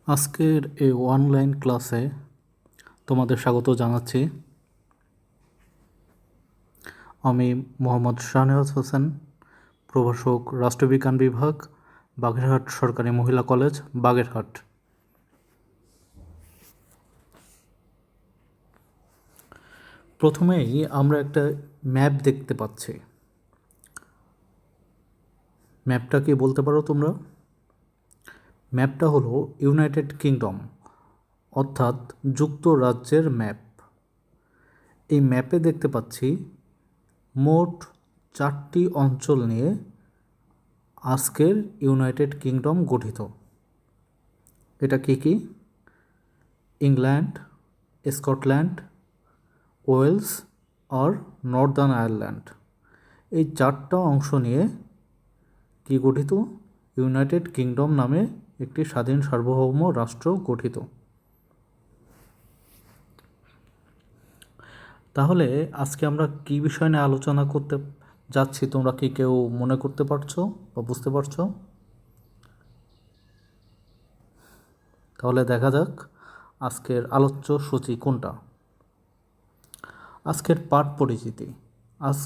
আজকের এই অনলাইন ক্লাসে তোমাদের স্বাগত জানাচ্ছি। আমি মোহাম্মদ শাহনেওয়াজ হোসেন, প্রভাষক, রাষ্ট্রবিজ্ঞান বিভাগ, বাগেরহাট সরকারি মহিলা কলেজ, বাগেরহাট। প্রথমেই আমরা একটা ম্যাপ দেখতে পাচ্ছি। ম্যাপটা কি বলতে পারো তোমরা? ম্যাপটা হলো ইউনাইটেড কিংডম অর্থাৎ যুক্তরাজ্যের ম্যাপ। এই ম্যাপে দেখতে পাচ্ছি মোট 4টি অঞ্চল নিয়ে আজকের ইউনাইটেড কিংডম গঠিত। এটা কি কি? ইংল্যান্ড, স্কটল্যান্ড, ওয়েলস আর নর্দার্ন আয়ারল্যান্ড। এই 4টা অংশ নিয়ে কি গঠিত? ইউনাইটেড কিংডম নামে একটি স্বাধীন সার্বভৌম রাষ্ট্র গঠিত। তাহলে আজকে আমরা কি বিষয় নিয়ে আলোচনা করতে যাচ্ছি, তোমরা কি কেউ মনে করতে পারছো বা বুঝতে পারছো? তাহলে দেখা যাক আজকের আলোচ্য সূচি কোনটা। আজকের পাঠ পরিচিতি। আজ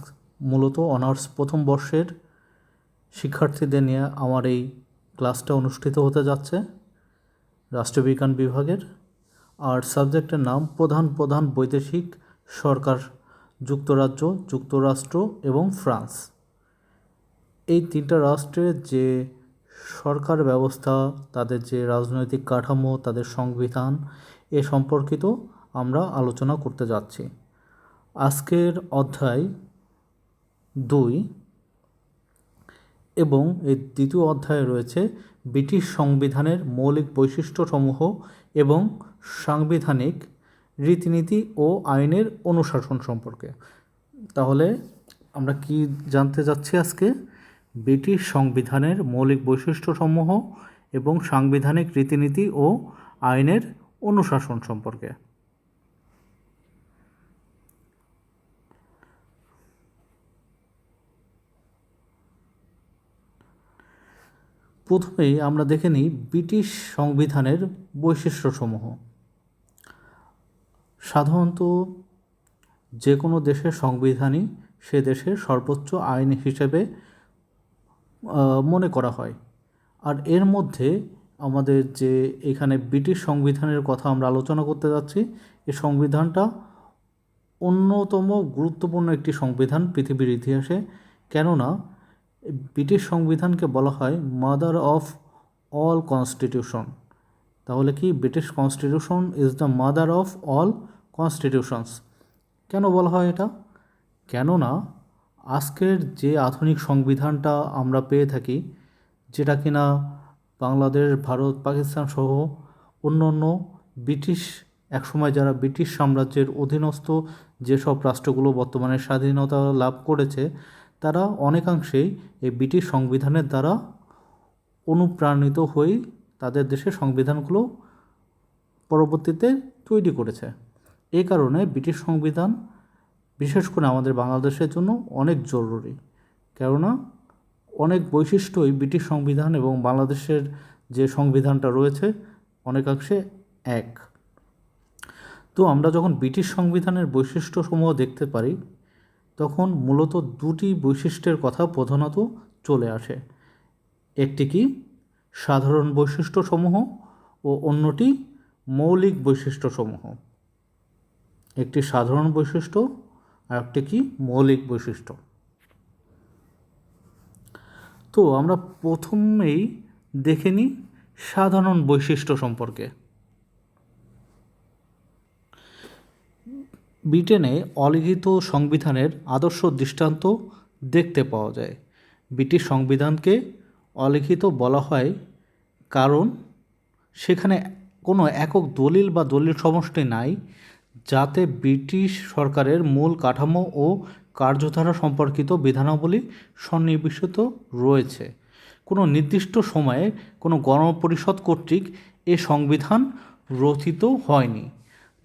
মূলত অনার্স প্রথম বর্ষের শিক্ষার্থীদের নিয়ে আমার এই ক্লাসটা অনুষ্ঠিত হতে যাচ্ছে রাষ্ট্রবিজ্ঞান বিভাগের। আর সাবজেক্টের নাম প্রধান বৈদেশিক সরকার, যুক্তরাজ্য, যুক্তরাষ্ট্র এবং ফ্রান্স। এই 3টা রাষ্ট্রের যে সরকার ব্যবস্থা, তাদের যে রাজনৈতিক কাঠামো, তাদের সংবিধান এ সম্পর্কিত আমরা আলোচনা করতে যাচ্ছি। আজকের অধ্যায় 2 এবং এই দ্বিতীয় অধ্যায়ে রয়েছে ব্রিটিশ সংবিধানের মৌলিক বৈশিষ্ট্যসমূহ এবং সাংবিধানিক রীতিনীতি ও আইনের অনুশাসন সম্পর্কে। তাহলে আমরা কি জানতে যাচ্ছি আজকে? ব্রিটিশ সংবিধানের মৌলিক বৈশিষ্ট্যসমূহ এবং সাংবিধানিক রীতিনীতি ও আইনের অনুশাসন সম্পর্কে। প্রথমেই আমরা দেখে নিই ব্রিটিশ সংবিধানের বৈশিষ্ট্যসমূহ। সাধারণত যে কোনো দেশের সংবিধানই সে দেশের সর্বোচ্চ আইন হিসেবে মনে করা হয়। আর এর মধ্যে আমাদের যে এখানে ব্রিটিশ সংবিধানের কথা আমরা আলোচনা করতে যাচ্ছি, এই সংবিধানটা অন্যতম গুরুত্বপূর্ণ একটি সংবিধান পৃথিবীর ইতিহাসে। কেননা ব্রিটিশ সংবিধানকে বলা হয় মাদার অফ অল কনস্টিটিউশন। তাহলে কি British constitution is the mother of all constitutions. কেন বলা হয় এটা? কেননা আজকের যে আধুনিক সংবিধানটা আমরা পেয়ে থাকি, যেটা কিনা বাংলাদেশ, ভারত, পাকিস্তান সহ অন্য ব্রিটিশ, একসময় যারা ব্রিটিশ সাম্রাজ্যের অধীনস্থ যেসব রাষ্ট্রগুলো বর্তমানে স্বাধীনতা লাভ করেছে, তারা অনেকাংশেই এই ব্রিটিশ সংবিধানের দ্বারা অনুপ্রাণিত হয়ে তাদের দেশের সংবিধানগুলো পরবর্তীতে তৈরি করেছে। এই কারণে ব্রিটিশ সংবিধান বিশেষ করে আমাদের বাংলাদেশের জন্য অনেক জরুরি। কেননা অনেক বৈশিষ্ট্যই ব্রিটিশ সংবিধান এবং বাংলাদেশের যে সংবিধানটা রয়েছে অনেকাংশে এক। তো আমরা যখন ব্রিটিশ সংবিধানের বৈশিষ্ট্যসমূহ দেখতে পারি, তখন মূলত 2টি বৈশিষ্ট্যের কথা প্রধানত চলে আসে। একটি কি সাধারণ বৈশিষ্ট্যসমূহ ও অন্যটি মৌলিক বৈশিষ্ট্যসমূহ। একটি সাধারণ বৈশিষ্ট্য আর একটি কি মৌলিক বৈশিষ্ট্য। তো আমরা প্রথমেই দেখে নিই সাধারণ বৈশিষ্ট্য সম্পর্কে। ব্রিটেনে অলিখিত সংবিধানের আদর্শ দৃষ্টান্ত দেখতে পাওয়া যায়। ব্রিটিশ সংবিধানকে অলিখিত বলা হয় কারণ সেখানে কোনো একক দলিল বা দলিল সমষ্টি নাই, যাতে ব্রিটিশ সরকারের মূল কাঠামো ও কার্যধারা সম্পর্কিত বিধানাবলী সন্নিবেশিত রয়েছে। কোনো নির্দিষ্ট সময়ে কোনো গণপরিষদ কর্তৃক এ সংবিধান রচিত হয়নি,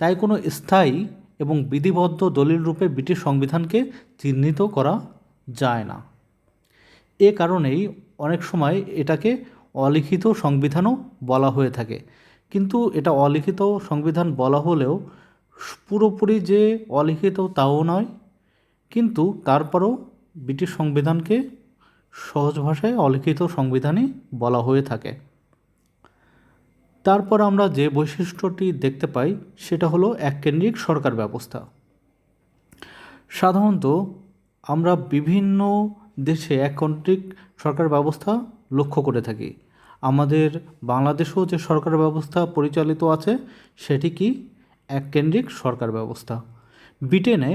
তাই কোনো স্থায়ী এবং বিধিবদ্ধ দলিল রূপে ব্রিটিশ সংবিধানকে চিহ্নিত করা যায় না। এ কারণেই অনেক সময় এটাকে অলিখিত সংবিধানও বলা হয়ে থাকে। কিন্তু এটা অলিখিত সংবিধান বলা হলেও পুরোপুরি যে অলিখিত তাও নয়, কিন্তু তারপরও ব্রিটিশ সংবিধানকে সহজ ভাষায় অলিখিত সংবিধানই বলা হয়ে থাকে। তারপর আমরা যে বৈশিষ্ট্যটি দেখতে পাই সেটা হলো এককেন্দ্রিক সরকার ব্যবস্থা। সাধারণত আমরা বিভিন্ন দেশে এককেন্দ্রিক সরকার ব্যবস্থা লক্ষ্য করে থাকি। আমাদের বাংলাদেশেও যে সরকার ব্যবস্থা পরিচালিত আছে সেটি কি এককেন্দ্রিক সরকার ব্যবস্থা। ব্রিটেনে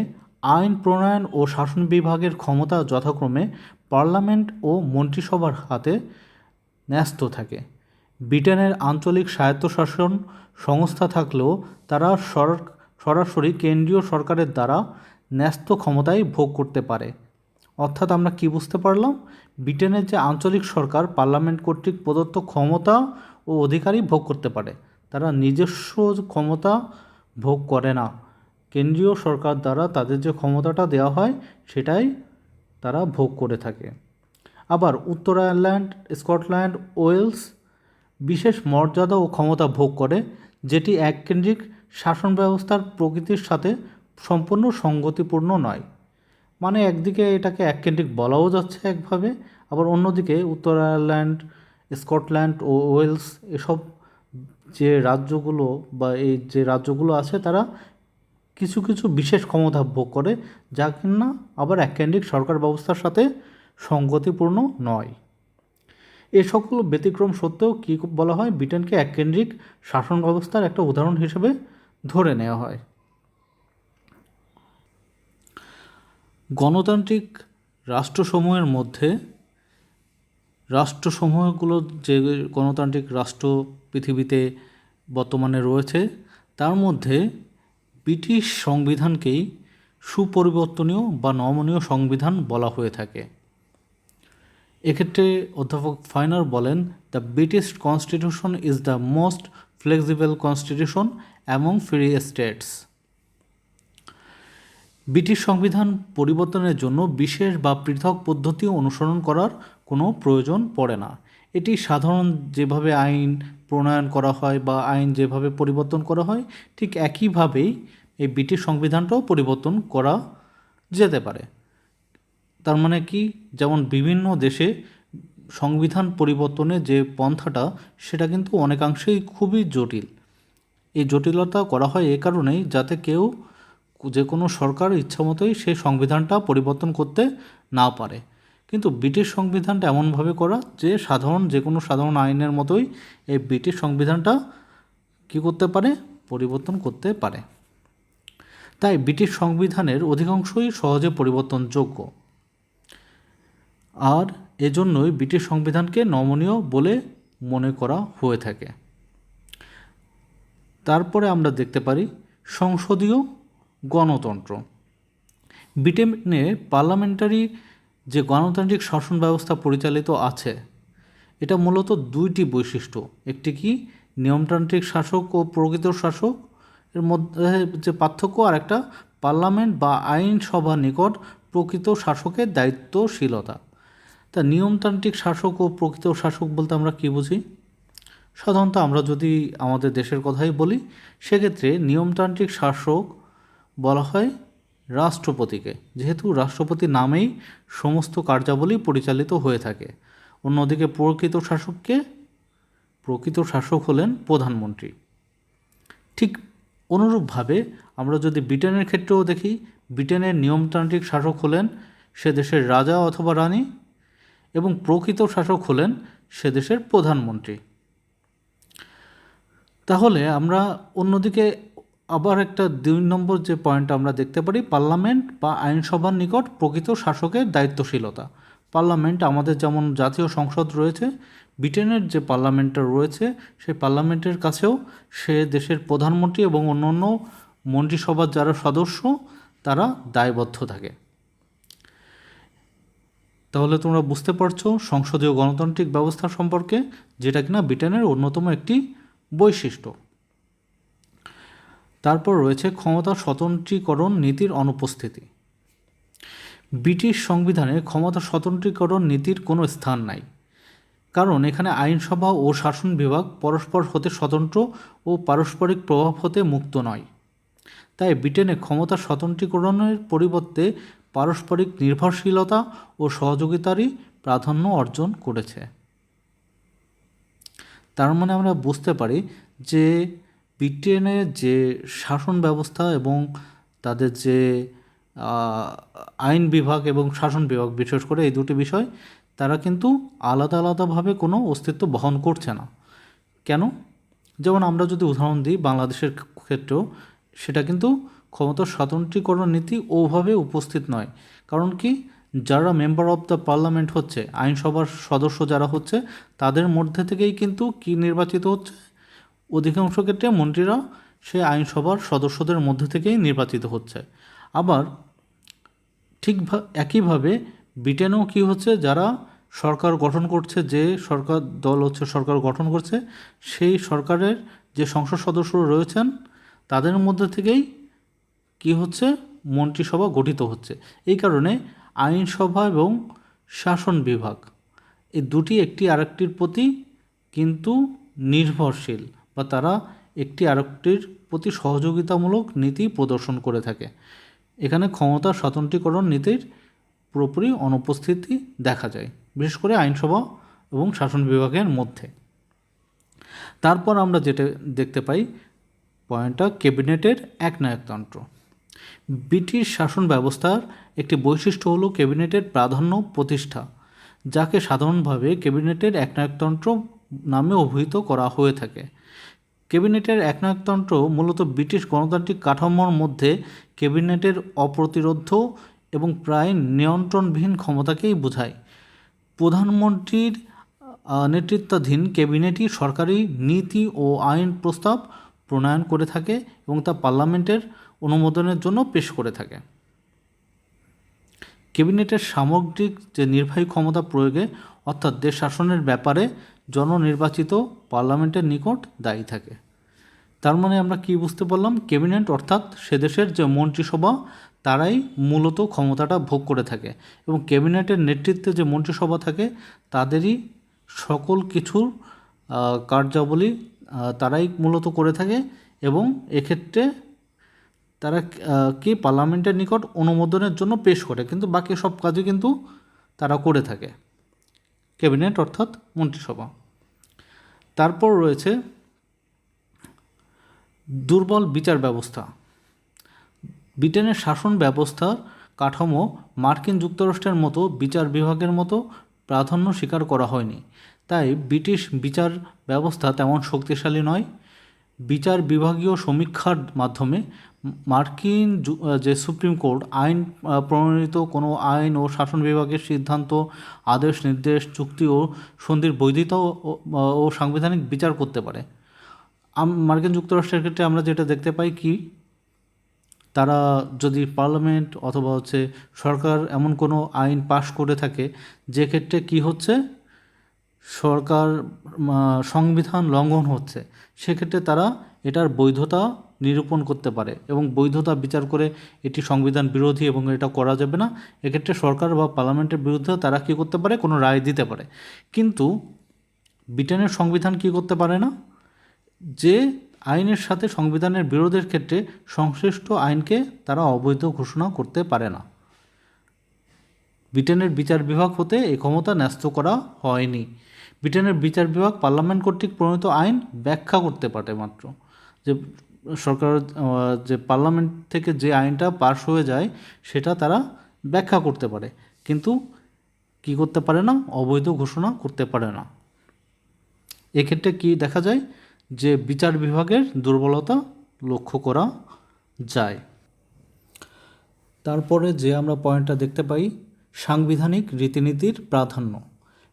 আইন প্রণয়ন ও শাসন বিভাগের ক্ষমতা যথাক্রমে পার্লামেন্ট ও মন্ত্রিসভার হাতে ন্যস্ত থাকে। ব্রিটেনের আঞ্চলিক স্বায়ত্তশাসন সংস্থা থাকলেও তারা সরাসরি কেন্দ্রীয় সরকারের দ্বারা ন্যস্ত ক্ষমতাই ভোগ করতে পারে। অর্থাৎ আমরা কি বুঝতে পারলাম, ব্রিটেনের যে আঞ্চলিক সরকার পার্লামেন্ট কর্তৃক প্রদত্ত ক্ষমতা ও অধিকারই ভোগ করতে পারে, তারা নিজস্ব ক্ষমতা ভোগ করে না। কেন্দ্রীয় সরকার দ্বারা তাদের যে ক্ষমতাটা দেওয়া হয় সেটাই তারা ভোগ করে থাকে। আবার উত্তর আয়ারল্যান্ড, স্কটল্যান্ড, ওয়েলস বিশেষ মর্যাদা ও ক্ষমতা ভোগ করে, যেটি এককেন্দ্রিক শাসন ব্যবস্থার প্রকৃতির সাথে সম্পূর্ণ সঙ্গতিপূর্ণ নয়। মানে একদিকে এটাকে এককেন্দ্রিক বলাও যাচ্ছে একভাবে, আবার অন্যদিকে উত্তর আয়ারল্যান্ড, স্কটল্যান্ড ও ওয়েলস এসব যে রাজ্যগুলো বা এই যে রাজ্যগুলো আছে তারা কিছু কিছু বিশেষ ক্ষমতা ভোগ করে, যা কিনা আবার এককেন্দ্রিক সরকার ব্যবস্থার সাথে সঙ্গতিপূর্ণ নয়। এ সকল ব্যতিক্রম সত্ত্বেও কী বলা হয়, ব্রিটেনকে এককেন্দ্রিক শাসন ব্যবস্থার একটা উদাহরণ হিসেবে ধরে নেওয়া হয়। গণতান্ত্রিক রাষ্ট্রসমূহের মধ্যে রাষ্ট্রসমূহগুলো যে গণতান্ত্রিক রাষ্ট্র পৃথিবীতে বর্তমানে রয়েছে তার মধ্যে ব্রিটিশ সংবিধানকেই সুপরিবর্তনীয় বা নমনীয় সংবিধান বলা হয়ে থাকে। এক্ষেত্রে অধ্যাপক ফাইনার বলেন, the British constitution is the most flexible constitution among free states. British সংবিধান পরিবর্তনের জন্য বিশেষ বা পৃথক পদ্ধতি অনুসরণ করার কোনো প্রয়োজন পড়ে না। এটি সাধারণ যেভাবে আইন প্রণয়ন করা হয় বা আইন যেভাবে পরিবর্তন করা হয় ঠিক একইভাবেই এই ব্রিটিশ সংবিধানটাও পরিবর্তন করা যেতে পারে। তার মানে কি, যেমন বিভিন্ন দেশে সংবিধান পরিবর্তনের যে পন্থাটা সেটা কিন্তু অনেকাংশেই খুবই জটিল। এই জটিলতা করা হয় এ কারণেই যাতে কেউ যে কোনো সরকার ইচ্ছামতোই সেই সংবিধানটা পরিবর্তন করতে না পারে। কিন্তু ব্রিটিশ সংবিধানটা এমনভাবে করা যে যে কোনো সাধারণ আইনের মতোই এই ব্রিটিশ সংবিধানটা কী করতে পারে, পরিবর্তন করতে পারে। তাই ব্রিটিশ সংবিধানের অধিকাংশই সহজে পরিবর্তনযোগ্য, আর এজন্যই ব্রিটিশ সংবিধানকে নমনীয় বলে মনে করা হয়ে থাকে। তারপরে আমরা দেখতে পারি সংসদীয় গণতন্ত্র। ব্রিটেনে পার্লামেন্টারি যে গণতান্ত্রিক শাসন ব্যবস্থা পরিচালিত আছে এটা মূলত দুইটি বৈশিষ্ট্য। একটি কি নিয়মতান্ত্রিক শাসক ও প্রকৃত শাসক এর মধ্যে যে পার্থক্য, আর একটা পার্লামেন্ট বা আইনসভার নিকট প্রকৃত শাসকের দায়িত্বশীলতা। তা নিয়মতান্ত্রিক শাসক ও প্রকৃত শাসক বলতে আমরা কী বুঝি? সাধারণত আমরা যদি আমাদের দেশের কথাই বলি সেক্ষেত্রে নিয়মতান্ত্রিক শাসক বলা হয় রাষ্ট্রপতিকে, যেহেতু রাষ্ট্রপতি নামেই সমস্ত কার্যাবলী পরিচালিত হয়ে থাকে। অন্যদিকে প্রকৃত শাসক হলেন প্রধানমন্ত্রী। ঠিক অনুরূপভাবে আমরা যদি ব্রিটেনের ক্ষেত্রেও দেখি, ব্রিটেনের নিয়মতান্ত্রিক শাসক হলেন সে দেশের রাজা অথবা রানী, এবং প্রকৃত শাসক হলেন সে দেশের প্রধানমন্ত্রী। তাহলে আমরা অন্যদিকে আবার একটা 2 নম্বর যে পয়েন্ট আমরা দেখতে পারি, পার্লামেন্ট বা আইনসভার নিকট প্রকৃত শাসকের দায়িত্বশীলতা। পার্লামেন্ট আমাদের যেমন জাতীয় সংসদ রয়েছে, ব্রিটেনের যে পার্লামেন্টটা রয়েছে সেই পার্লামেন্টের কাছেও সে দেশের প্রধানমন্ত্রী এবং অন্যান্য মন্ত্রিসভার যারা সদস্য তারা দায়বদ্ধ থাকে। তাহলে তোমরা বুঝতে পারছো সংসদীয় গণতান্ত্রিক ব্যবস্থা সম্পর্কে, যেটা কিনা ব্রিটেনের অন্যতম একটি বৈশিষ্ট্য। তারপর রয়েছে ক্ষমতা স্বতন্ত্রীকরণ নীতির অনুপস্থিতি। ব্রিটিশ সংবিধানে ক্ষমতা স্বতন্ত্রীকরণ নীতির কোনো স্থান নাই। কারণ এখানে আইনসভা ও শাসন বিভাগ পরস্পর হতে স্বতন্ত্র ও পারস্পরিক প্রভাব হতে মুক্ত নয়। তাই ব্রিটেনে ক্ষমতা স্বতন্ত্রীকরণের পরিবর্তে পারস্পরিক নির্ভরশীলতা ও সহযোগিতারই প্রাধান্য অর্জন করেছে। তার মানে আমরা বুঝতে পারি যে ব্রিটেনের যে শাসন ব্যবস্থা এবং তাদের যে আইন বিভাগ এবং শাসন বিভাগ, বিশেষ করে এই দুটি বিষয়, তারা কিন্তু আলাদা আলাদাভাবে কোনো অস্তিত্ব বহন করছে না। কেন? যেমন আমরা যদি উদাহরণ দিই বাংলাদেশের ক্ষেত্রেও, সেটা কিন্তু ক্ষমতার স্বতন্ত্রীকরণ নীতি ওভাবে উপস্থিত নয়। কারণ কি, যারা মেম্বার অফ দ্য পার্লামেন্ট হচ্ছে, আইনসভার সদস্য যারা হচ্ছে, তাদের মধ্যে থেকেই কিন্তু কি নির্বাচিত হচ্ছে, অধিকাংশ ক্ষেত্রে মন্ত্রীরা সেই আইনসভার সদস্যদের মধ্যে থেকেই নির্বাচিত হচ্ছে। আবার ঠিক একইভাবে ব্রিটেনেও কী হচ্ছে, যারা সরকার গঠন করছে, যে সরকার দল হচ্ছে সরকার গঠন করছে, সেই সরকারের যে সংসদ সদস্য রয়েছেন তাদের মধ্যে থেকেই কি হচ্ছে, মন্ত্রিসভা গঠিত হচ্ছে। এই কারণে আইনসভা এবং শাসন বিভাগ এই দুটি একটি আরেকটির প্রতি কিন্তু নির্ভরশীল, বা তারা একটি আরেকটির প্রতি সহযোগিতামূলক নীতি প্রদর্শন করে থাকে। এখানে ক্ষমতা স্বতন্ত্রীকরণ নীতির পুরোপুরি অনুপস্থিতি দেখা যায়, বিশেষ করে আইনসভা এবং শাসন বিভাগের মধ্যে। তারপর আমরা যেটা দেখতে পাই পয়েন্টটা, ক্যাবিনেটের একনায়কতন্ত্র। ব্রিটিশ শাসন ব্যবস্থার একটি বৈশিষ্ট্য হলো ক্যাবিনেটের প্রাধান্য প্রতিষ্ঠা, যাকে সাধারণভাবে ক্যাবিনেটের একনায়কতন্ত্র নামে অভিহিত করা হয়ে থাকে। ক্যাবিনেটের একনায়কতন্ত্র মূলত ব্রিটিশ গণতান্ত্রিক কাঠামোর মধ্যে ক্যাবিনেটের অপ্রতিরোধ্য এবং প্রায় নিয়ন্ত্রণবিহীন ক্ষমতাকেই বোঝায়। প্রধানমন্ত্রীর নেতৃত্বাধীন ক্যাবিনেটই সরকারি নীতি ও আইন প্রস্তাব প্রণয়ন করে থাকে এবং তা পার্লামেন্টের অনুমোদনের জন্য পেশ করে থাকে। ক্যাবিনেটের সামগ্রিক যে নির্বাহী ক্ষমতা প্রয়োগে, অর্থাৎ দেশ শাসনের ব্যাপারে জননির্বাচিত পার্লামেন্টের নিকট দায়ী থাকে। তার মানে আমরা কি বুঝতে পারলাম, ক্যাবিনেট অর্থাৎ সে দেশের যে মন্ত্রিসভা, তারাই মূলত ক্ষমতাটা ভোগ করে থাকে এবং ক্যাবিনেটের নেতৃত্বে যে মন্ত্রিসভা থাকে তাদেরই সকল কিছুর কার্যাবলী তারাই মূলত করে থাকে এবং এক্ষেত্রে তারা কি পার্লামেন্টের নিকট অনুমোদনের জন্য পেশ করে, কিন্তু বাকি সব কাজই কিন্তু তারা করে থাকে, ক্যাবিনেট অর্থাৎ মন্ত্রিসভা। তারপর রয়েছে দুর্বল বিচার ব্যবস্থা। ব্রিটেনের শাসন ব্যবস্থার কাঠামো মার্কিন যুক্তরাষ্ট্রের মতো বিচার বিভাগের মতো প্রাধান্য স্বীকার করা হয়নি, তাই ব্রিটিশ বিচার ব্যবস্থা তেমন শক্তিশালী নয়। বিচার বিভাগীয় সমীক্ষার মাধ্যমে মার্কিন যে সুপ্রিম কোর্ট আইন প্রণীত কোনো আইন ও শাসন বিভাগের সিদ্ধান্ত, আদেশ, নির্দেশ, চুক্তি ও সন্ধির বৈধতা ও সাংবিধানিক বিচার করতে পারে। মার্কিন যুক্তরাষ্ট্রের ক্ষেত্রে আমরা যেটা দেখতে পাই কি, তারা যদি পার্লামেন্ট অথবা সরকার এমন কোনো আইন পাশ করে থাকে যে ক্ষেত্রে কি হচ্ছে, সরকার সংবিধান লঙ্ঘন হচ্ছে, সেক্ষেত্রে তারা এটার বৈধতা নিরূপণ করতে পারে এবং বৈধতা বিচার করে এটি সংবিধান বিরোধী এবং এটা করা যাবে না, এক্ষেত্রে সরকার বা পার্লামেন্টের বিরুদ্ধে তারা কী করতে পারে, কোনো রায় দিতে পারে। কিন্তু ব্রিটেনের সংবিধান কী করতে পারে না, যে আইনের সাথে সংবিধানের বিরোধের ক্ষেত্রে সংশ্লিষ্ট আইনকে তারা অবৈধ ঘোষণা করতে পারে না। ব্রিটেনের বিচার বিভাগ হতে এই ক্ষমতা ন্যস্ত করা হয়নি। ব্রিটেনের বিচার বিভাগ পার্লামেন্ট কর্তৃক প্রণীত আইন ব্যাখ্যা করতে পারে মাত্র, যে সরকার যে পার্লামেন্ট থেকে যে আইনটা পাশ হয়ে যায় সেটা তারা ব্যাখ্যা করতে পারে, কিন্তু কি করতে পারে না, অবৈধ ঘোষণা করতে পারে না। এক্ষেত্রে কি দেখা যায়, যে বিচার বিভাগের দুর্বলতা লক্ষ্য করা যায়। তারপরে যে আমরা পয়েন্টটা দেখতে পাই, সাংবিধানিক রীতিনীতির প্রাধান্য।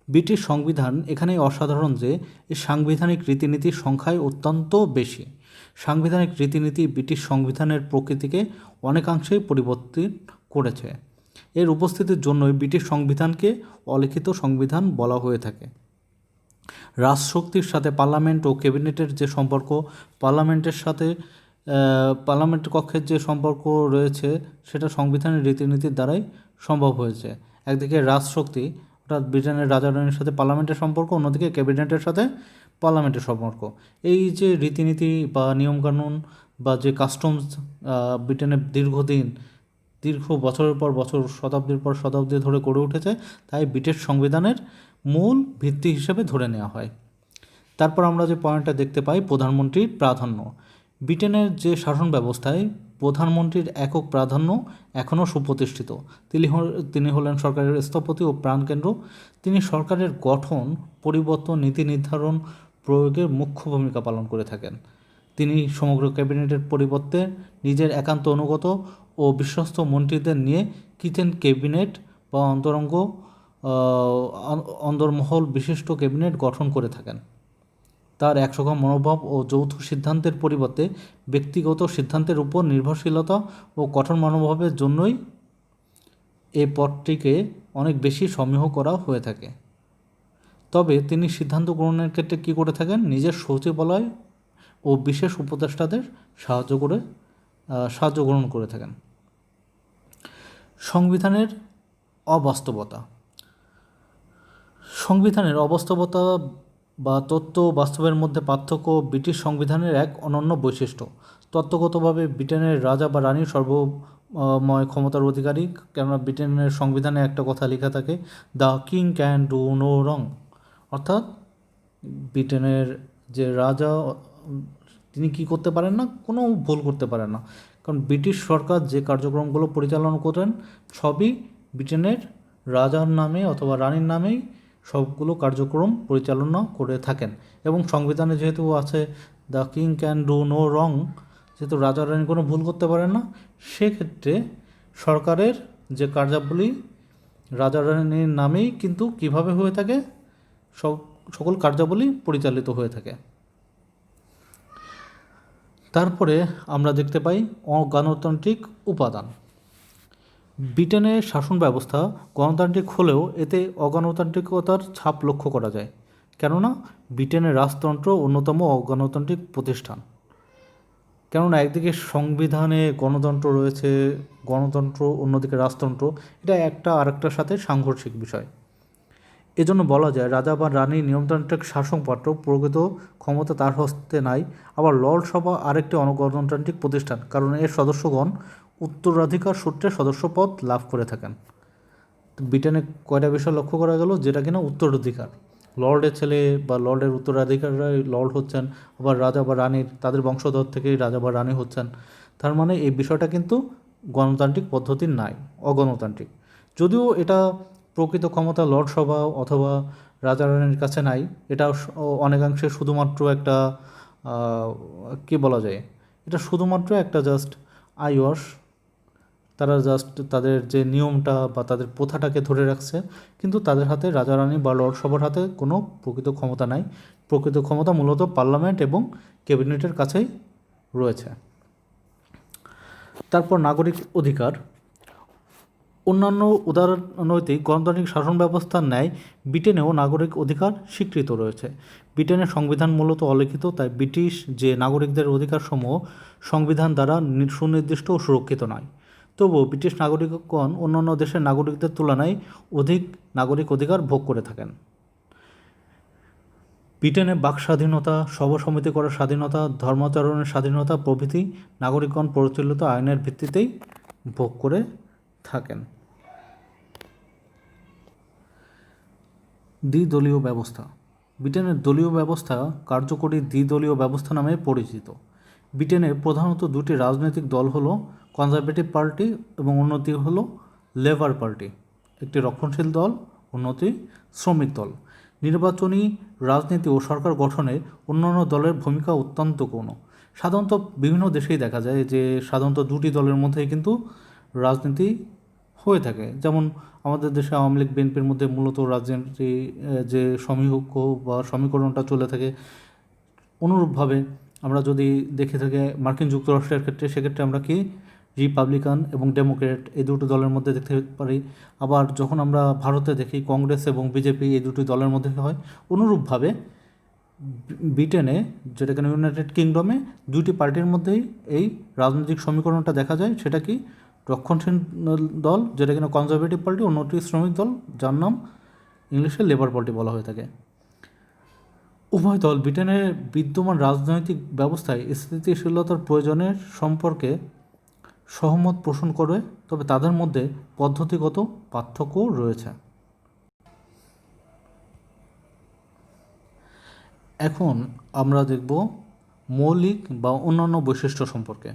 ব্রিটিশ সংবিধান এখানেই অসাধারণ যে এই সাংবিধানিক রীতিনীতির সংখ্যায় অত্যন্ত বেশি। সাংবিধানিক রীতিনীতি ব্রিটিশ সংবিধানের প্রকৃতিকে অনেকাংশেই পরিবর্তন করেছে। এর উপস্থিতির জন্যই ব্রিটিশ সংবিধানকে অলিখিত সংবিধান বলা হয়ে থাকে। রাজশক্তির সাথে পার্লামেন্ট ও ক্যাবিনেটের যে সম্পর্ক, পার্লামেন্টের সাথে পার্লামেন্ট কক্ষের যে সম্পর্ক রয়েছে, সেটা সংবিধানের রীতিনীতির দ্বারাই সম্ভব হয়েছে। একদিকে রাজশক্তি অর্থাৎ ব্রিটেনের রাজা রানীর সাথে পার্লামেন্টের সম্পর্ক, অন্যদিকে ক্যাবিনেটের সাথে পার্লামেন্টের সম্পর্ক। এই যে রীতিনীতি বা নিয়মকানুন বা যে কাস্টমস ব্রিটেনে দীর্ঘ বছরের পর বছর, শতাব্দীর পর শতাব্দী ধরে গড়ে উঠেছে, তাই ব্রিটিশ সংবিধানের মূল ভিত্তি হিসেবে ধরে নেওয়া হয়। তারপর আমরা যে পয়েন্টটা দেখতে পাই, প্রধানমন্ত্রীর প্রাধান্য। ব্রিটেনের যে শাসন ব্যবস্থায় প্রধানমন্ত্রীর একক প্রাধান্য এখনও সুপ্রতিষ্ঠিত। তিনি হলেন সরকারের স্থপতি ও প্রাণকেন্দ্র। তিনি সরকারের গঠন, পরিবর্তন, নীতি নির্ধারণ, প্রয়োগের মুখ্য ভূমিকা পালন করে থাকেন। তিনি সমগ্র ক্যাবিনেটের পরিবর্তে নিজের একান্ত অনুগত ও বিশ্বস্ত মন্ত্রীদের নিয়ে কিচেন ক্যাবিনেট বা অন্দরমহল বিশিষ্ট ক্যাবিনেট গঠন করে থাকেন। তার একসঙ্গে মনোভাব ও যৌথ সিদ্ধান্তের পরিবর্তে ব্যক্তিগত সিদ্ধান্তের উপর নির্ভরশীলতা ও কঠোর মনোভাবের জন্যই এই পদটিকে অনেক বেশি সমীহ করা হয়ে থাকে। তবে তিনি সিদ্ধান্ত গ্রহণের ক্ষেত্রে কী করে থাকেন, নিজের সচিবালয় ও বিশেষ উপদেষ্টাদের সাহায্য গ্রহণ করে থাকেন। সংবিধানের অবাস্তবতা বা তত্ত্ব বাস্তবের মধ্যে পার্থক্য ব্রিটিশ সংবিধানের এক অনন্য বৈশিষ্ট্য। তত্ত্বগতভাবে ব্রিটেনের রাজা বা রানী সর্বময় ক্ষমতার অধিকারী, কেননা ব্রিটেনের সংবিধানে একটা কথা লেখা থাকে, the king can do no wrong, অর্থাৎ ব্রিটেনের যে রাজা তিনি কী করতে পারেন না, কোনো ভুল করতে পারেন না, কারণ ব্রিটিশ সরকার যে কার্যক্রমগুলো পরিচালনা করেন সবই ব্রিটেনের রাজার নামে অথবা রানীর নামেই সবগুলো কার্যক্রম পরিচালনা করে থাকেন। এবং সংবিধানে যেহেতু আছে the king can do no wrong, যেহেতু রাজা রানী কোনো ভুল করতে পারেন না, সেক্ষেত্রে সরকারের যে কার্যাবলী রাজা রানীর নামেই কিন্তু কিভাবে হয়ে থাকে, সকল কার্যাবলী পরিচালিত হয়ে থাকে। তারপরে আমরা দেখতে পাই অগণতান্ত্রিক উপাদান। ব্রিটেনের শাসন ব্যবস্থা গণতান্ত্রিক হলেও এতে অগণতান্ত্রিকতার ছাপ লক্ষ্য করা যায়, কেননা ব্রিটেনের রাজতন্ত্র অন্যতম অগণতান্ত্রিক প্রতিষ্ঠান। কেননা একদিকে সংবিধানে গণতন্ত্র রয়েছে, অন্যদিকে রাজতন্ত্র, এটা একটা আরেকটার সাথে সাংঘর্ষিক বিষয়। এজন্য বলা যায় রাজা বা রানী নিয়মতান্ত্রিক শাসনপাত্র, প্রকৃত ক্ষমতা তার হস্তে নাই। আবার লর্ড সভা আরেকটি অগণতান্ত্রিক প্রতিষ্ঠান, কারণ এর সদস্যগণ উত্তরাধিকার সূত্রে সদস্যপদ লাভ করে থাকেন। ব্রিটেনে কয়টা বিষয় লক্ষ্য করা গেল, যেটা কিনা উত্তরাধিকার, লর্ডের ছেলে বা লর্ডের উত্তরাধিকাররাই লর্ড হচ্ছেন, আবার রাজা বা রানীর তাদের বংশধর থেকেই রাজা বা রানী হচ্ছেন। তার মানে এই বিষয়টা কিন্তু গণতান্ত্রিক পদ্ধতির নাই, অগণতান্ত্রিক। যদিও এটা প্রকৃত ক্ষমতা লর্ড সভা অথবা রাজা রানীর কাছে নাই, এটা অনেকাংশে শুধুমাত্র একটা কী বলা যায়, এটা শুধুমাত্র একটা জাস্ট আইওয়াশ, তারা জাস্ট তাদের যে নিয়মটা বা তাদের প্রথাটাকে ধরে রাখছে, কিন্তু তাদের হাতে রাজা রানী বা লর্ড সভার হাতে কোনো প্রকৃত ক্ষমতা নাই। প্রকৃত ক্ষমতা মূলত পার্লামেন্ট এবং ক্যাবিনেটের কাছেই রয়েছে। তারপর নাগরিক অধিকার। অন্যান্য উদারনৈতিক গণতান্ত্রিক শাসন ব্যবস্থার ন্যায় ব্রিটেনেও নাগরিক অধিকার স্বীকৃত রয়েছে। ব্রিটেনের সংবিধান মূলত অলিখিত, তাই ব্রিটিশ যে নাগরিকদের অধিকারসমূহ সংবিধান দ্বারা সুনির্দিষ্ট ও সুরক্ষিত নয়। তবুও ব্রিটিশ নাগরিকগণ অন্যান্য দেশের নাগরিকদের তুলনায় অধিক নাগরিক অধিকার ভোগ করে থাকেন। ব্রিটেনে বাক স্বাধীনতা, সভা সমিতি করার স্বাধীনতা, ধর্মাচরণের স্বাধীনতা প্রভৃতি নাগরিকগণ প্রচলিত আইনের ভিত্তিতেই ভোগ করে থাকেন। দ্বিদলীয় ব্যবস্থা। ব্রিটেনের দলীয় ব্যবস্থা কার্যকরী দ্বিদলীয় ব্যবস্থা নামে পরিচিত। ব্রিটেনে প্রধানত দুটি রাজনৈতিক দল হলো কনজারভেটিভ পার্টি এবং অন্যটি হলো লেবার পার্টি। একটি রক্ষণশীল দল, অন্যটি শ্রমিক দল। নির্বাচনী রাজনীতি ও সরকার গঠনে অন্যান্য দলের ভূমিকা অত্যন্ত গৌণ। সাধারণত বিভিন্ন দেশেই দেখা যায় যে সাধারণত দুটি দলের মধ্যেই কিন্তু রাজনীতি হয়ে থাকে। যেমন আমাদের দেশে আওয়ামী লীগ বিএনপির মধ্যে মূলত রাজনীতি যে সমীহ বা সমীকরণটা চলে থাকে। অনুরূপভাবে আমরা যদি দেখে থাকি মার্কিন যুক্তরাষ্ট্রের ক্ষেত্রে, সেক্ষেত্রে আমরা কি রিপাবলিকান এবং ডেমোক্রেট এই দুটো দলের মধ্যে দেখতে পারি। আবার যখন আমরা ভারতে দেখি কংগ্রেস এবং বিজেপি এই দুটি দলের মধ্যে হয়। অনুরূপভাবে ব্রিটেনে, যেটা কিনা ইউনাইটেড কিংডমে, দুটি পার্টির মধ্যেই এই রাজনৈতিক সমীকরণটা দেখা যায়। সেটা কি রক্ষণশীল দল, যেটা কিনা কনজারভেটিভ পার্টি, অন্যটি শ্রমিক দল, যার নাম ইংলিশে লেবার পার্টি বলা হয়ে থাকে। উভয় দল ব্রিটেনের বিদ্যমান রাজনৈতিক ব্যবস্থায় স্থিতিশীলতার প্রয়োজনের সম্পর্কে সহমত পোষণ করে, তবে তাদের মধ্যে পদ্ধতিগত পার্থক্য রয়েছে। এখন আমরা দেখব মৌলিক বা অন্যান্য বৈশিষ্ট্য সম্পর্কে।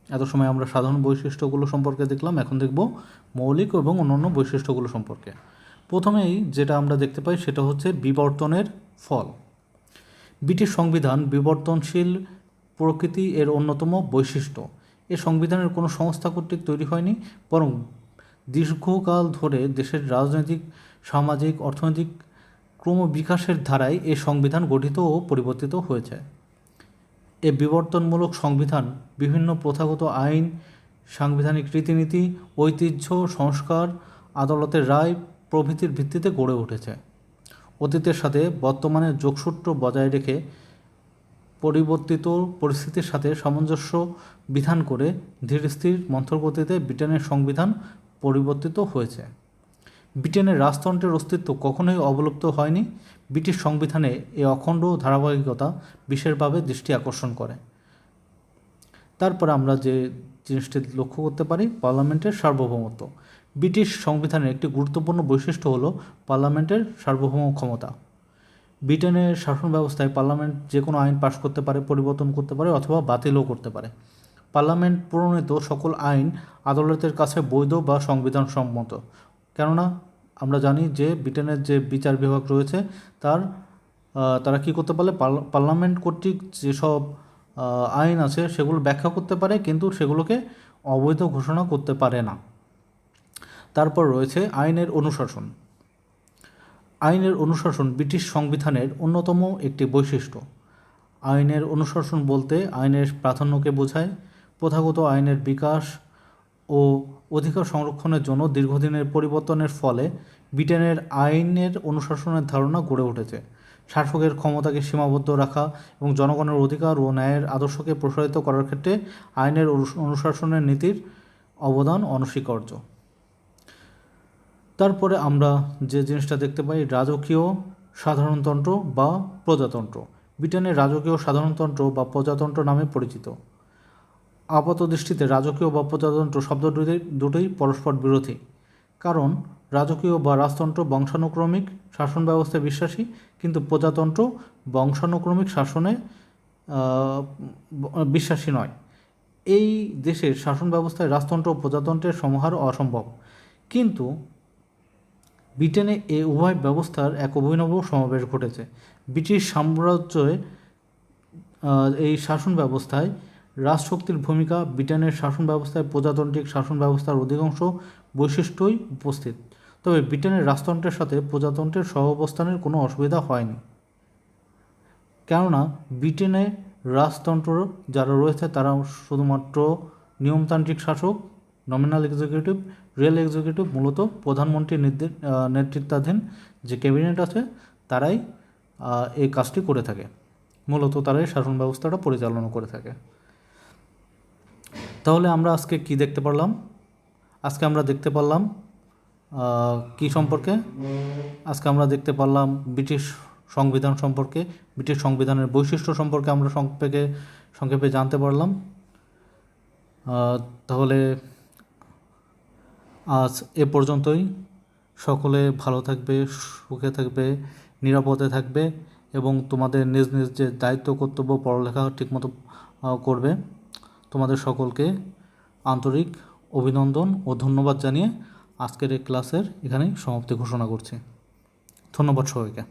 এত সময় আমরা সাধারণ বৈশিষ্ট্যগুলো সম্পর্কে দেখলাম, এখন দেখব মৌলিক এবং অন্যান্য বৈশিষ্ট্যগুলো সম্পর্কে। প্রথমেই যেটা আমরা দেখতে পাই সেটা হচ্ছে বিবর্তনের ফল। ব্রিটিশ সংবিধান বিবর্তনশীল প্রকৃতি এর অন্যতম বৈশিষ্ট্য। এ সংবিধানের কোনো সংস্থা কর্তৃক তৈরি হয়নি, বরং দীর্ঘকাল ধরে দেশের রাজনৈতিক, সামাজিক, অর্থনৈতিক ক্রমবিকাশের ধারায় এ সংবিধান গঠিত ও পরিবর্তিত হয়েছে। এ বিবর্তনমূলক সংবিধান বিভিন্ন প্রথাগত আইন, সাংবিধানিক রীতিনীতি, ঐতিহ্য, সংস্কার, আদালতের রায় প্রভৃতির ভিত্তিতে গড়ে উঠেছে। অতীতের সাথে বর্তমানের যোগসূত্র বজায় রেখে পরিবর্তিত পরিস্থিতির সাথে সামঞ্জস্য বিধান করে ধীরস্থির মন্থরগতিতে ব্রিটেনের সংবিধান পরিবর্তিত হয়েছে। ব্রিটেনের রাজতন্ত্রের অস্তিত্ব কখনোই অবলুপ্ত হয়নি। ব্রিটিশ সংবিধানে এ অখণ্ড ধারাবাহিকতা বিশেষভাবে দৃষ্টি আকর্ষণ করে। তারপরে আমরা যে জিনিসটি লক্ষ্য করতে পারি, পার্লামেন্টের সার্বভৌমত্ব। ব্রিটিশ সংবিধানের একটি গুরুত্বপূর্ণ বৈশিষ্ট্য হল পার্লামেন্টের সার্বভৌম ক্ষমতা। ব্রিটেনের শাসন ব্যবস্থায় পার্লামেন্ট যে কোনো আইন পাশ করতে পারে, পরিবর্তন করতে পারে অথবা বাতিলও করতে পারে। পার্লামেন্ট প্রণীত সকল আইন আদালতের কাছে বৈধ বা সংবিধান সম্মত। কেননা আমরা জানি যে ব্রিটেনের যে বিচার বিভাগ রয়েছে তারা কী করতে পারে, পার্লামেন্ট কর্তৃক যেসব আইন আছে সেগুলো ব্যাখ্যা করতে পারে, কিন্তু সেগুলোকে অবৈধ ঘোষণা করতে পারে না। তারপর রয়েছে আইনের অনুশাসন। আইনের অনুশাসন ব্রিটিশ সংবিধানের অন্যতম একটি বৈশিষ্ট্য। আইনের অনুশাসন বলতে আইনের প্রাধান্যকে বোঝায়। প্রথাগত আইনের বিকাশ ও অধিকার সংরক্ষণের জন্য দীর্ঘদিনের পরিবর্তনের ফলে ব্রিটেনের আইনের অনুশাসনের ধারণা গড়ে উঠেছে। শাসকের ক্ষমতাকে সীমাবদ্ধ রাখা এবং জনগণের অধিকার ও ন্যায়ের আদর্শকে প্রসারিত করার ক্ষেত্রে আইনের অনুশাসনের নীতির অবদান অনস্বীকার্য। তারপরে আমরা যে জিনিসটা দেখতে পাই, রাজকীয় সাধারণতন্ত্র বা প্রজাতন্ত্র। ব্রিটেনের রাজকীয় সাধারণতন্ত্র বা প্রজাতন্ত্র নামে পরিচিত। আপাতদৃষ্টিতে রাজকীয় বা প্রজাতন্ত্র শব্দ দুটোই পরস্পর বিরোধী, কারণ রাজকীয় বা রাজতন্ত্র বংশানুক্রমিক শাসন ব্যবস্থায় বিশ্বাসী, কিন্তু প্রজাতন্ত্র বংশানুক্রমিক শাসনে বিশ্বাসী নয়। এই দেশের শাসন ব্যবস্থায় রাজতন্ত্র ও প্রজাতন্ত্রের সমাহার অসম্ভব, কিন্তু ব্রিটেনে এই উভয় ব্যবস্থার এক অভিনব সমাবেশ ঘটেছে। ব্রিটিশ সাম্রাজ্যে এই শাসন ব্যবস্থায় রাজশক্তির ভূমিকা, ব্রিটেনের শাসন ব্যবস্থায় প্রজাতান্ত্রিক শাসন ব্যবস্থার অধিকাংশ বৈশিষ্ট্যই উপস্থিত। তবে ব্রিটেনের রাজতন্ত্রের সাথে প্রজাতন্ত্রের সহাবস্থানের কোনো অসুবিধা হয়নি, কেননা ব্রিটেনে রাজতন্ত্র যারা রয়েছে তারা শুধুমাত্র নিয়মতান্ত্রিক শাসক, নমিনাল এক্সিকিউটিভ, রিয়েল এক্সিকিউটিভ, মূলত প্রধানমন্ত্রীর নেতৃত্বাধীন যে ক্যাবিনেট আছে তারাই এই কাজটি করে থাকে। মূলত তারাই শাসন ব্যবস্থাটা পরিচালনা করে থাকে। তাহলে আমরা আজকে কি দেখতে পারলাম? আজকে আমরা দেখতে পারলাম কি সম্পর্কে? আজকে আমরা দেখতে পারলাম ব্রিটিশ সংবিধান সম্পর্কে, ব্রিটিশ সংবিধানের বৈশিষ্ট্য সম্পর্কে আমরা সংক্ষেপে জানতে পারলাম। তাহলে আজ এ পর্যন্তই। সকলে ভালো থাকবে, সুখে থাকবে, নিরাপদে থাকবে এবং তোমাদের নিজ নিজ যে দায়িত্ব কর্তব্য পড়ালেখা ঠিকমতো করবে। তোমাদের সকলকে আন্তরিক অভিনন্দন ও ধন্যবাদ জানিয়ে আজকের এই ক্লাসের এখানেই সমাপ্তি ঘোষণা করছি। ধন্যবাদ সবাইকে।